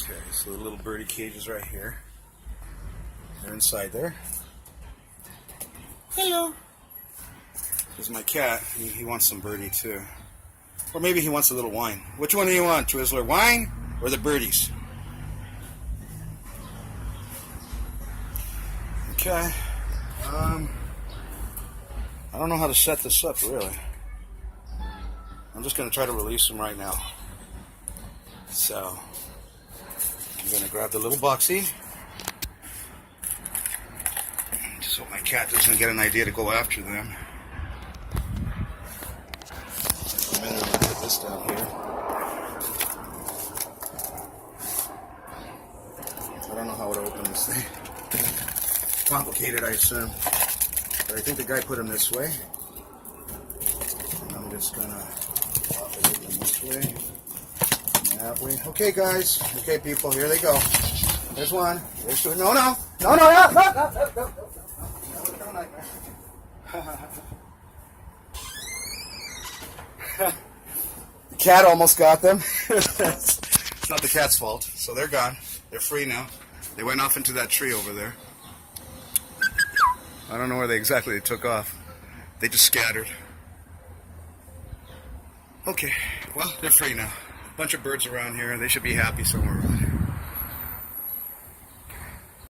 Okay, so the little birdie cage is right here. They're inside there. Hello. There's my cat. He wants some birdie too. Or maybe he wants a little wine. Which one do you want, Twizzler? Wine or the birdies? Okay. I don't know how to set this up, really. I'm just going to try to release him right now. So, I'm going to grab the little boxy. Just so my cat doesn't get an idea to go after them. I'm going to put this down here. I don't know how to open this thing. Complicated, I assume. But I think the guy put him this way. And I'm just going to pop it open this way. That way. Okay, guys. Okay, people. Here they go. There's one. There's two. No, no. No, no, no, no, no, no, no, no, nightmare. The cat almost got them. It's not the cat's fault. So they're gone. They're free now. They went off into that tree over there. I don't know where they exactly took off. They just scattered. Okay. Well, they're free now. Bunch of birds around here. They should be happy somewhere.